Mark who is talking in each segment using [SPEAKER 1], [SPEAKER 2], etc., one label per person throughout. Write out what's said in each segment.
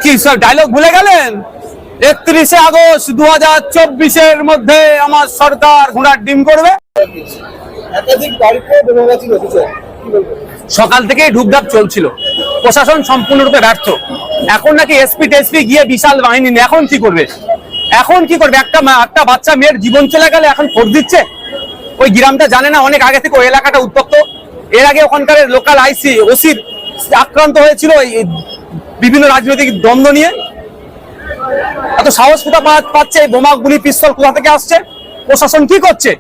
[SPEAKER 1] কি সব ডায়লগ ভুলে গেলেন? 31শে আগস্ট 2024-এর মধ্যে আমার সরকার ঘোড়ার ডিম করবে। সকাল থেকেই ঢুকঢাক চলছিল, প্রশাসন সম্পূর্ণরূপে ব্যর্থ। এখন নাকি এসপি টেসপি গিয়ে বিশাল বাহিনী, এখন কি করবে? একটা বাচ্চা মেয়ের জীবন চলে গেলে এখন ভোট দিচ্ছে। ওই গ্রামটা জানে না অনেক আগে থেকে ওই এলাকাটা উত্তপ্ত। এর আগে ওখানকার লোকাল আইসি ওসির আক্রান্ত হয়েছিল বিভিন্ন রাজনৈতিক দ্বন্দ্ব নিয়ে। এত সাহস কোথা পাচ্ছে? এই বোমা গুলি পিস্তল কোথা থেকে আসছে? প্রশাসন কি করছে?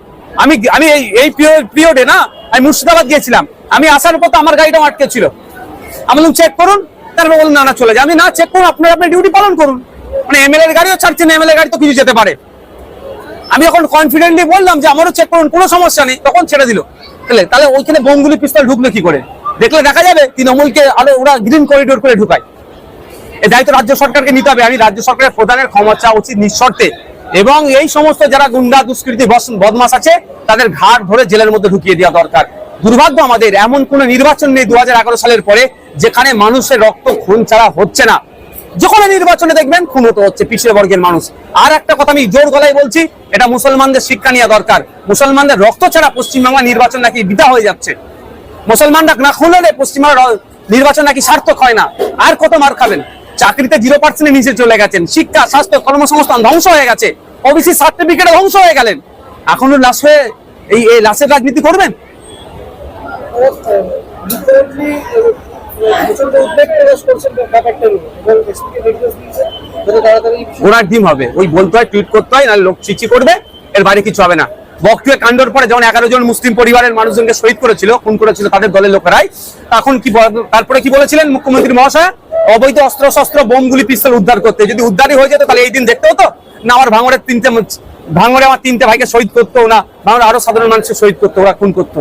[SPEAKER 1] আমি এই পিরিয়ডে না, আমি মুর্শিদাবাদ গিয়েছিলাম। আমি আসার পর তো আমার গাড়িটা আটকে ছিল। আমি বললাম চেক করুন, তারপর বলুন না চলে যায়। আমি না চেক করুন, আপনার ডিউটি পালন করুন। মানে এমএলএ এর গাড়িও ছাড়ছেন, এমএলএ গাড়ি তো কিছু যেতে পারে। আমি এখন কনফিডেন্টলি বললাম যে আমারও চেক করুন, কোনো সমস্যা নেই, তখন ছেড়ে দিল। তাহলে ওইখানে বোমগুলি পিস্তল ঢুকলো কি করে? দেখলে দেখা যাবে তৃণমূলকে আরো ওরা গ্রিন করিডোর করে ঢুকায়। এই দায়িত্ব রাজ্য সরকারকে নিতে হবে। আমি রাজ্য সরকারের প্রধানের ক্ষমা চাওয়া উচিত নিঃশর্তে, এবং এই সমস্ত যারা গুন্ডা দুষ্কৃতী বদমাশ আছে তাদের ঘাট ধরে জেলের মধ্যে ঢুকিয়ে দেওয়া দরকার। দুর্ভাগ্য আমাদের এমন কোন নির্বাচন নেই 2011 সালের পরে যেখানে মানুষের রক্ত খুন ছাড়া হচ্ছে না। যখন নির্বাচনে দেখবেন খুন হতে হচ্ছে পিছিয়ে বর্গের মানুষ। আর একটা কথা আমি জোর গলায় বলছি, এটা মুসলমানদের শিক্ষা নেওয়া দরকার। মুসলমানদের রক্ত ছাড়া পশ্চিমবাংলা নির্বাচন নাকি বৃথা হয়ে যাচ্ছে। মুসলমানরা না খুন হলে পশ্চিমবাংলা নির্বাচন নাকি সার্থক হয় না। আর কত মার খাবেন? চাকরিতে 0% নিচে চলে গেছেন, শিক্ষা স্বাস্থ্য কর্মসংস্থান ধ্বংস হয়ে গেছে, ওবিসি সার্টিফিকেটে ধ্বংস হয়ে গেলেন। এখনো লাশ হয়ে এই লাশের রাজনীতি করবেন? ওনার ডিম হবে, ওই বলতে হয়, টুইট করতে হয়, না লোক চিচি করবে, এর বাইরে কিছু হবে না। বকটুয়ে কাণ্ডর পরে যেমন 11 জন মুসলিম পরিবারের মানুষজনকে শহীদ করেছিল, খুন করেছিল তাদের দলের লোকেরাই, তখন কি তারপরে কি বলেছিলেন মুখ্যমন্ত্রী মহাশয়? অবৈধ অস্ত্র শস্ত্র বোমগুলি পিস্তল উদ্ধার করতে। যদি উদ্ধারই হয়ে যেত তাহলে এই দিন দেখতে হতো না? আমার ভাঙড়ে আমার 3টে ভাইকে শহীদ করতো না, ভাঙড়ে আরো সাধারণ মানুষকে শহীদ করতো, ওরা খুন করতো।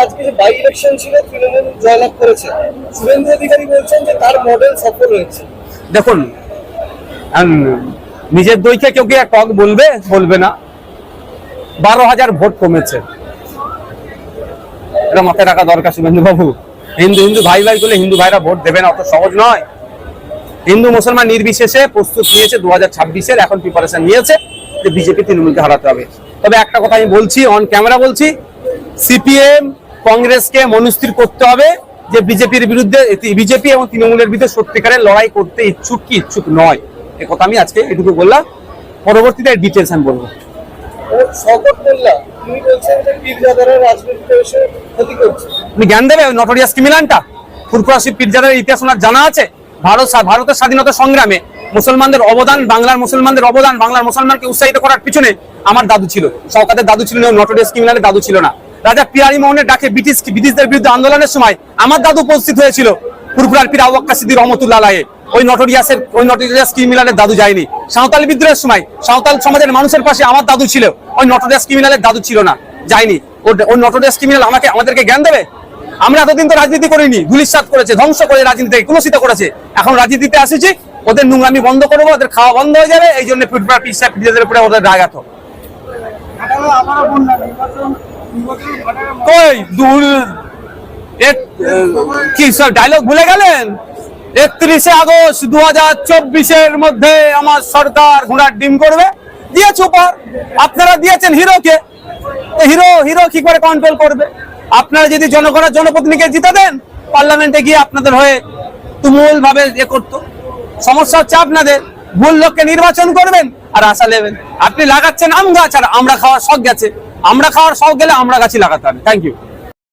[SPEAKER 2] আজকে যে বাই ইলেকশন ছিল, তৃণমূল জয়লাভ করেছে, শুভেন্দু অধিকারী বলছেন যে তার মডেল সফল হয়েছে।
[SPEAKER 1] দেখুন, নিজের দইকে কেউ কি টক বলবে না। 12,000 ভোট কমেছে, এটা মাথায় রাখা দরকার শুভেন্দু বাবু। হিন্দু ভাই বলে হিন্দু ভাইরা ভোট দেবে না, অত সহজ নয়। হিন্দু মুসলমান নির্বিশেষে প্রস্তুত নিয়েছে 2026-এর, এখন প্রিপারেশন নিয়েছে যে বিজেপি তৃণমূলকে হারাতে হবে। তবে একটা কথা আমি বলছি, অন ক্যামেরা বলছি, সিপিএম কংগ্রেসকে মনস্থির করতে হবে যে বিজেপি এবং তৃণমূলের বিরুদ্ধে সত্যিকারের লড়াই করতে ইচ্ছুক কি ইচ্ছুক নয়। এ কথা আমি আজকে এটুকু বললাম, পরবর্তীতে ডিটেলস আমি বলবো। আপনি জ্ঞান দেবে নটোরিয়াস ক্রিমিনালটা? ফুরফুরা পীরজাদার ইতিহাস ওনার জানা আছে? ভারতের স্বাধীনতা সংগ্রামে মুসলমানদের অবদান, বাংলার মুসলমানকে উৎসাহিত করার পিছনে আমার দাদু ছিল, শওকতের দাদু ছিল, নটোরিয়াস ক্রিমিনালের দাদু ছিল না। রাজা পিয়ারি মোহনের ডাকে ব্রিটিশদের বিরুদ্ধে আন্দোলনের সময় আমার দাদু উপস্থিত হয়েছিল। ফুরফুরার পীর আবু বকর সিদ্দিক রহমাতুল্লাহ আলাইহি ওই নটোরিয়াস ক্রিমিনালের দাদু যায়নি। সাঁওতালি বিদ্রোহের সময় সাঁওতাল সমাজের মানুষের পাশে আমার দাদু ছিল, ওই নটোরিয়াস ক্রিমিনালের দাদু ছিল না, যায়নি। ওই নটোরিয়াস ক্রিমিনাল আমাদেরকে জ্ঞান দেবে? আমরা এতদিন তো রাজনীতি করিনি, ধুলিস্যাৎ করেছে, ধ্বংস করে রাজনীতিকে কুলসিত করেছে। এখন রাজনীতিতে আসেছি, ওদের নোংরামি বন্ধ করবো, ওদের খাওয়া বন্ধ হয়ে যাবে। এই জন্য পীরদের উপরে ওদের রাগ এত। কি সব ডায়লগ ভুলে গেলেন? 31শে আগস্ট 2024-এর মধ্যে আমার সরকার ঘোড়ার ডিম করবে। দিয়েছে উপহার, আপনারা দিয়েছেন হিরোকে, হিরো কি করে কন্ট্রোল করবে? আপনারা যদি জনপ্রতিনিধিকে জিতে দেন, পার্লামেন্টে গিয়ে আপনাদের হয়ে তুমুল ভাবে করতো। সমস্যা হচ্ছে আপনাদের, ভুল লোককে নির্বাচন করবেন আর আশা নেবেন। আপনি লাগাচ্ছেন আম গাছ, আর আমরা খাওয়ার শখ গেছে। আমরা খাওয়ার শখ গেলে আমরা গাছই লাগাতে হবে। Thank you.